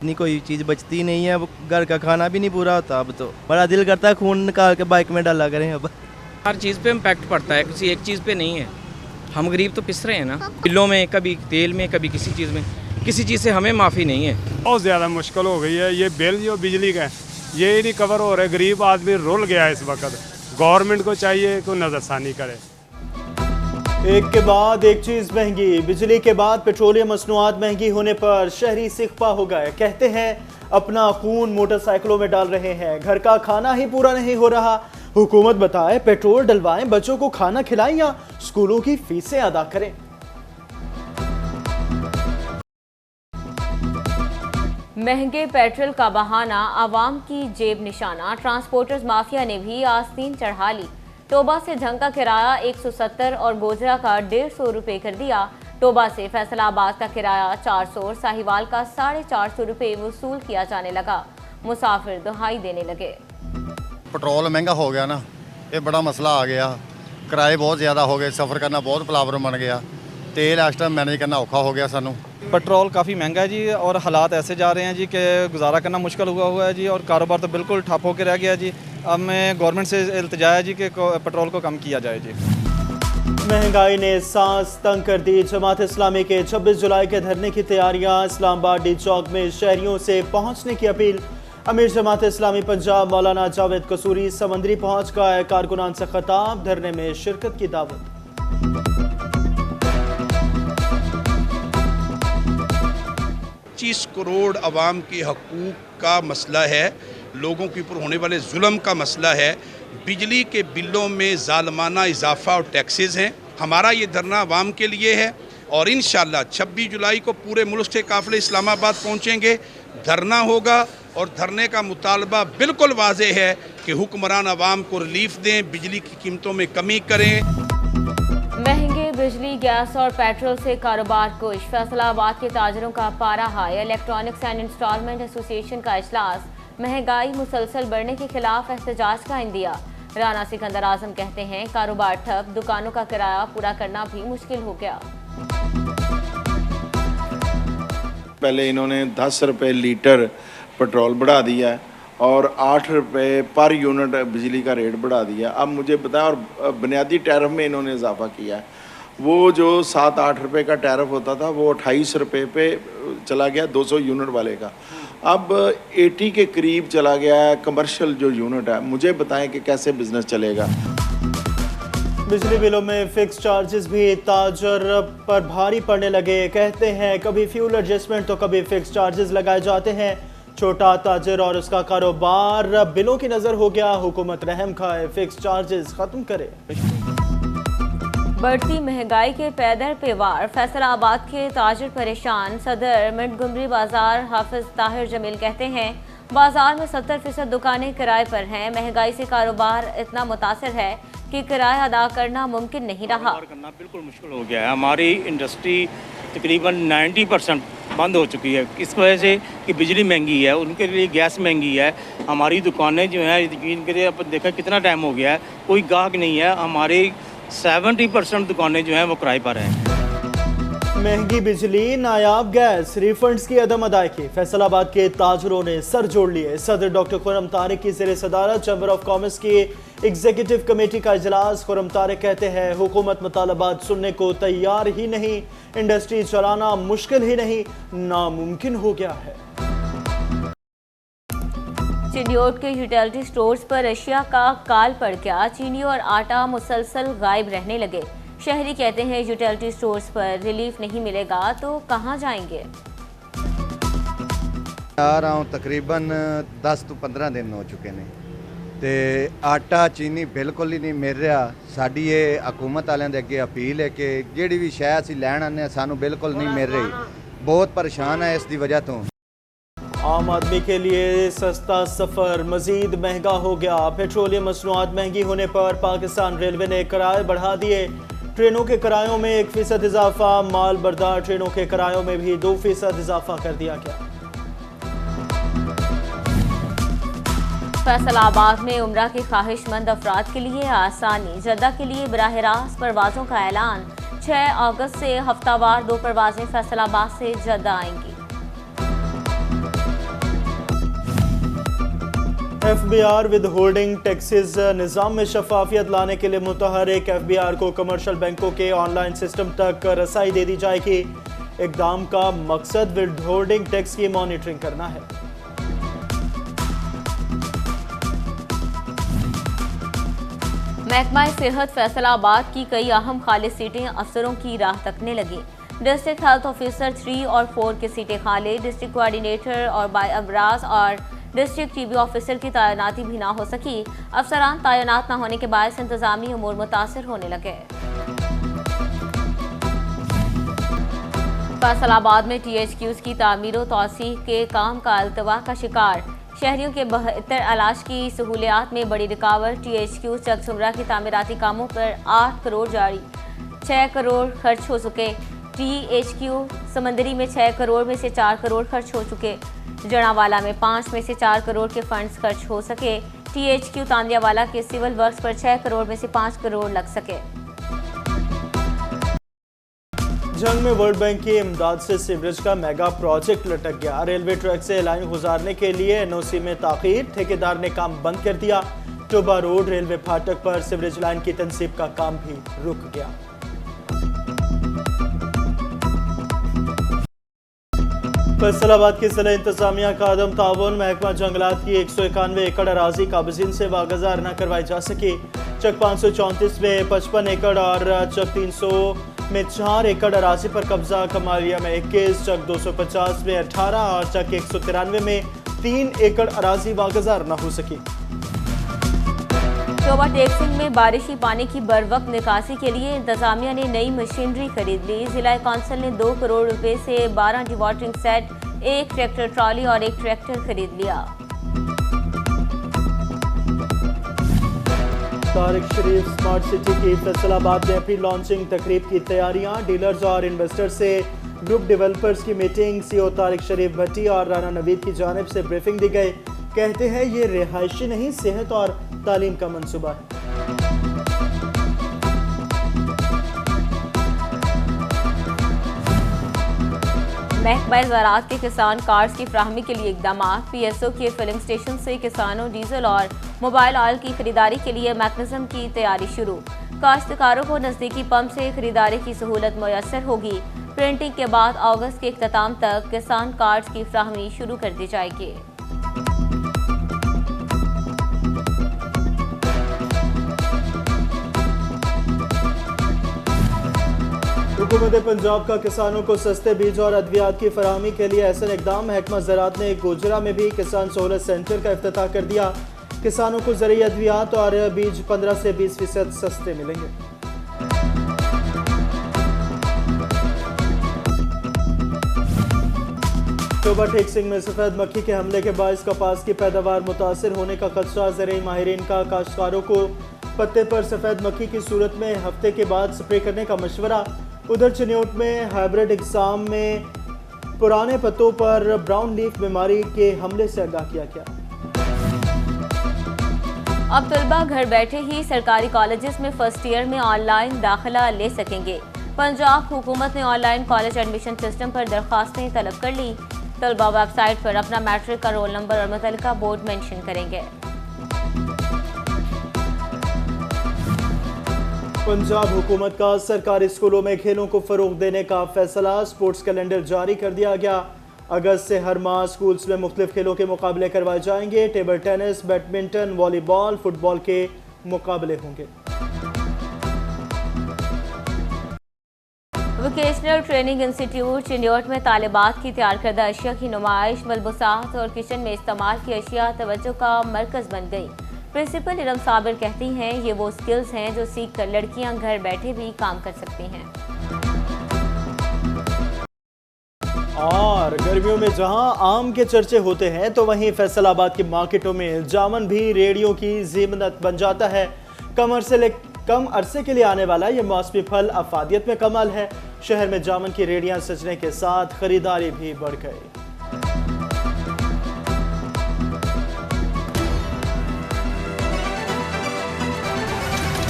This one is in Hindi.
इतनी कोई चीज़ बचती नहीं है, अब घर का खाना भी नहीं पूरा होता। अब तो बड़ा दिल करता है खून निकाल के बाइक में डाला करें। अब हर चीज़ पे इम्पैक्ट पड़ता है, किसी एक चीज़ पे नहीं है। हम गरीब तो पिस रहे हैं ना, बिलों में, कभी तेल में, कभी किसी चीज़ में। किसी चीज़ से हमें माफ़ी नहीं है। बहुत ज़्यादा मुश्किल हो गई है। ये बिल जो बिजली का है ये ही नहीं कवर हो रहा है। गरीब आदमी रुल गया है इस वक्त। गवर्नमेंट को चाहिए कि नज़रसानी करे। एक के बाद एक चीज महंगी। बिजली के बाद पेट्रोलियम मसनूआत महंगी होने पर शहरी सिकपा हो गए। कहते हैं अपना खून मोटरसाइकिलों में डाल रहे हैं, घर का खाना ही पूरा नहीं हो रहा। हुकूमत बताए पेट्रोल डलवाएं, बच्चों को खाना खिलाएं या स्कूलों की फीसें अदा करें। महंगे पेट्रोल का बहाना आवाम की जेब निशाना। ट्रांसपोर्टर्स माफिया ने भी आस्तीन चढ़ा ली। टोबा से झंग का किराया 170 और गोजरा का 150 रुपये कर दिया। टोबा से फैसलाबाद का किराया 400 और साहिवाल का 450 रुपये वसूल किया जाने लगा। मुसाफिर दुहाई देने लगे। पेट्रोल महंगा हो गया ना, ये बड़ा मसला आ गया। किराए बहुत ज़्यादा हो गए, सफ़र करना बहुत प्रॉब्लम बन गया। तेल इस टाइम मैनेज करना औखा हो गया सानू। पेट्रोल काफ़ी महंगा है जी, और हालात ऐसे जा रहे हैं जी कि गुजारा करना मुश्किल हुआ है जी, और कारोबार तो बिल्कुल ठप होकर रह गया जी। अब मैं गवर्नमेंट से इल्तिजा है जी कि पेट्रोल को कम किया जाए जी। महंगाई ने सांस तंग कर दी। जमात इस्लामी के 26 जुलाई के धरने की तैयारियां। इस्लामाबाद डी चौक में शहरियों से पहुंचने की अपील। अमीर जमात इस्लामी पंजाब मौलाना जावेद कसूरी समंदरी पहुंच गए। कारकुनान से खिताब, धरने में शिरकत की दावत। 25 करोड़ अवाम के हकूक़ का मसला है, लोगों के ऊपर होने वाले जुल्म का मसला है। बिजली के बिलों में ज़ालमाना इजाफ़ा और टैक्सेस हैं। हमारा ये धरना अवाम के लिए है और इंशाअल्लाह 26 जुलाई को पूरे मुल्क से काफ़िले इस्लामाबाद पहुँचेंगे। धरना होगा और धरने का मुतालबा बिल्कुल वाज़ेह है कि हुक्मरान अवाम को रिलीफ दें, बिजली की कीमतों में कमी करें। महंगे बिजली, गैस और पेट्रोल से कारोबार कुश। फैसलाबाद के ताजरों का पारा high. Electronics and instalment association का इजलास। महंगाई मुसलसल बढ़ने के खिलाफ एहतजाज का इंदिया। राना सिकंदर आजम कहते हैं कारोबार ठप, दुकानों का किराया पूरा करना भी मुश्किल हो गया। पहले इन्होंने 10 रुपये लीटर पेट्रोल बढ़ा दिया है और 8 रुपये पर यूनिट बिजली का रेट बढ़ा दिया। अब मुझे बताया, और बुनियादी टैरिफ में इन्होंने इजाफा किया है। वो जो 7-8 रुपये का टैरिफ होता था वो 28 रुपये पे चला गया 200 यूनिट वाले का। अब 80 के करीब चला गया है कमर्शियल जो यूनिट है। मुझे बताएं कि कैसे बिजनेस चलेगा। बिजली बिलों में फिक्स चार्जेस भी ताजर पर भारी पड़ने लगे। कहते हैं कभी फ्यूल एडजस्टमेंट तो कभी फिक्स चार्जेस लगाए जाते हैं। छोटा ताजर और उसका कारोबार बिलों की नजर हो गया। हुकूमत रहम खाए, फिक्स चार्जेस खत्म करे। बढ़ती महंगाई के पैदर पे वार। फैसलाबाद के ताजिर परेशान। सदर मिंटगुमरी बाजार हाफिज ताहिर जमील कहते हैं बाजार में 70% दुकानें किराए पर हैं। महंगाई से कारोबार इतना मुतासर है कि किराया अदा करना मुमकिन नहीं रहा। करना बिल्कुल मुश्किल हो गया है। हमारी इंडस्ट्री तकरीबन 90% बंद हो चुकी है इस वजह से कि बिजली महंगी है, उनके लिए गैस महंगी है। हमारी दुकानें जो हैं, यकीन करिए, अब देखा कितना टाइम हो गया है, कोई गाहक नहीं है। हमारी 70% दुकानें जो हैं वो किराए पर हैं। महंगी बिजली, नायाब गैस, रिफंड्स की अदम अदायगी। फैसलाबाद के ताजरों ने सर जोड़ लिए। सदर डॉक्टर खुर्रम तारिक की ज़ेर सदारत चैम्बर ऑफ कॉमर्स की एग्जीक्यूटिव कमेटी का इजलास। खुर्रम तारिक कहते हैं हुकूमत मुतालबात सुनने को तैयार ही नहीं। इंडस्ट्री चलाना मुश्किल ही नहीं, नामुमकिन हो गया है। चिन्योट के यूटिलिटी स्टोर्स पर एशिया का काल पड़ गया। चीनी और आटा मुसलसल गायब रहने लगे। शहरी कहते हैं यूटिलिटी स्टोर्स पर रिलीफ नहीं मिलेगा तो कहां जाएंगे। आ रहा हूँ तकरीबन 10 ਤੋਂ 15 दिन हो चुके ने ਤੇ ਆਟਾ ਚੀਨੀ ਬਿਲਕੁਲ ਹੀ ਨਹੀਂ ਮਿਲ ਰਿਹਾ। ਸਾਡੀ ਇਹ ਹਕੂਮਤ ਵਾਲਿਆਂ ਦੇ ਅੱਗੇ ਅਪੀਲ ਹੈ ਕਿ ਜਿਹੜੀ ਵੀ ਸ਼ੈ ਅਸੀਂ ਲੈਣ ਆਉਂਦੇ ਹਾਂ ਸਾਨੂੰ ਬਿਲकुल नहीं मिल रही। बहुत परेशान है इसकी वजह तो। आम आदमी के लिए सस्ता सफ़र मज़ीद महंगा हो गया। पेट्रोलियम मसनूआत महंगी होने पर पाकिस्तान रेलवे ने किराए बढ़ा दिए। ट्रेनों के किरायों में 1% इजाफा। माल बरदार ट्रेनों के किरायों में भी 2% इजाफा कर दिया गया। फैसलाबाद में उम्रा के ख्वाहिशमंद अफराद के लिए आसानी। जद्दा के लिए बराह रास्त परवाज़ों का ऐलान। 6 अगस्त से हफ्तावार 2 परवाज़ें फैसलाबाद से जद्दा आएंगी। FBR विद होल्डिंग टैक्सेस निज़ाम में शफाफियत लाने के लिए मुतहरिक FBR को कमर्शियल बैंकों के ऑनलाइन सिस्टम तक रसाई दे दी जाएगी। इक़दाम का मकसद विद होल्डिंग टैक्स की मॉनिटरिंग करना है। महकमा सेहत फैसलाबाद की कई अहम खाली सीटें अफसरों की राह तकने लगी। डिस्ट्रिक्ट हेल्थ ऑफिसर 3 और 4 की सीटें खाली। डिस्ट्रिक्ट कोऑर्डिनेटर और बाय अबराज और डिस्ट्रिक्ट टीबी ऑफिसर की तैनाती भी ना हो सकी। अफसरान तैनात न होने के बायस इंतजामी उमूर मुतासर होने लगे। फैसलाबाद में THQs की तामीर व तौसीह के काम का अल्तवा का शिकार। शहरियों के बेहतर इलाज की सहूलियात में बड़ी रुकावट। THQ चकसुमरा की तामीराती कामों पर 8 करोड़ जारी, 6 करोड़ खर्च हो चुके। THQ समंदरी में 6 करोड़ में से 4 करोड़ खर्च हो चुके। जड़ावाला में 5 में से 4 करोड़ के फंड्स खर्च हो सके। THQ तांदियावाला के सिविल वर्क्स पर 6 करोड़ में से 5 करोड़ लग सके। जंग में वर्ल्ड बैंक की इमदाद से सीवरेज का मेगा प्रोजेक्ट लटक गया। रेलवे ट्रैक से लाइन गुजारने के लिए NOC में ताखीर, ठेकेदार ने काम बंद कर दिया। टोबा रोड रेलवे फाटक पर सीवरेज लाइन की तनसीब का काम भी रुक गया। फैसलाबाद की जिला इंतजामिया का अदम ताउन। महकमा जंगलात की 191 एकड़ अराजी काबिजीन से वागजार न करवाई जा सकी। चक 534 में 55 एकड़ और चक 300 में 4 एकड़ अराजी पर कब्जा। कमालिया में 21, चक 250 में 18 और चक 193 में 3 एकड़ अराजी वागजार न हो सकी। टोबा टेक्सिंग में बारिशी पानी की बरवक्त निकासी के लिए इंतजामिया ने नई मशीनरी खरीद ली। जिला कौंसिल ने 2 करोड़ रुपए से 12 डिवाटरिंग सेट, 1 ट्रैक्टर ट्रॉली और 1 ट्रैक्टर खरीद लिया। तारिक शरीफ स्मार्ट सिटी की फैसलाबाद में प्री लॉन्चिंग तकरीब की तैयारियां। डीलर्स और इन्वेस्टर से ग्रुप डेवलपर्स की मीटिंग। CEO तारिक शरीफ भट्टी और राना नवीद की जानिब से ब्रीफिंग दी गई। कहते हैं ये रिहायशी नहीं, सेहत और तालीम का मंसूबा है। महकमा ज़राअत के किसान कार्ड्स की फराहमी के लिए इकदाम। PSO के फिलिंग स्टेशन से किसानों डीजल और मोबाइल ऑयल की खरीदारी के लिए मैकेनिज्म की तैयारी शुरू। काश्तकारों को नज़दीकी पंप से खरीदारी की सहूलत मुयसर होगी। प्रिंटिंग के बाद अगस्त के इख्तिताम तक किसान कार्ड्स की फराहमी शुरू कर दी जाएगी। हुकूमत पंजाब का किसानों को सस्ते बीज और अद्वियात की फराहमी के लिए ऐसा इकदाम। महकमा ज़राअत ने गोजरा में भी किसान सहूलत सेंटर का इफ्तिताह कर दिया। किसानों को ज़रूरी अद्वियात और बीज 15 से 20% सस्ते मिलेंगे। टोबा टेक्सिंग में सफ़ेद मक्खी के हमले के बायस कपास की पैदावार मुतासर होने का खदशा। ज़राई माहिरीन का काश्तकारों को पत्ते पर सफ़ेद मक्खी की सूरत में हफ्ते के बाद स्प्रे करने का मशवरा। उधर चिन्योट में हाइब्रिड एग्जाम में पुराने पत्तों पर ब्राउन लीफ बीमारी के हमले से आगाह किया गया। अब तलबा घर बैठे ही सरकारी कॉलेजेस में फर्स्ट ईयर में ऑनलाइन दाखिला ले सकेंगे। पंजाब हुकूमत ने ऑनलाइन कॉलेज एडमिशन सिस्टम पर दरख्वास्तें तलब कर ली। तलबा वेबसाइट पर अपना मैट्रिक का रोल नंबर और मुतल्लिका बोर्ड मेंशन करेंगे। पंजाब हुकूमत का सरकारी स्कूलों में खेलों को फ़रोग देने का फैसला। स्पोर्ट्स कैलेंडर जारी कर दिया गया। अगस्त से हर माह स्कूल्स में मुख्तलिफ खेलों के मुकाबले करवाए जाएंगे। Table tennis, badminton, volleyball, football के मुकाबले होंगे। वोकेशनल ट्रेनिंग इंस्टीट्यूट चिन्योट में तालिबात की तैयार करदा अशिया की नुमाइश। मलबूसात और किचन में इस्तेमाल की अशिया तवज्जो का मरकज़ बन गई। प्रिंसिपल इरम साबिर कहती हैं ये वो स्किल्स हैं जो सीख कर लड़कियां घर बैठे भी काम कर सकती हैं। और गर्मियों में जहां आम के चर्चे होते हैं तो वहीं फैसलाबाद की मार्केटों में जामन भी रेडियों की ज़ीमत बन जाता है। कम अरसे के लिए आने वाला ये मौसमी फल अफादियत में कमाल है। शहर में जामन की रेडियां सजने के साथ खरीदारी भी बढ़ गई।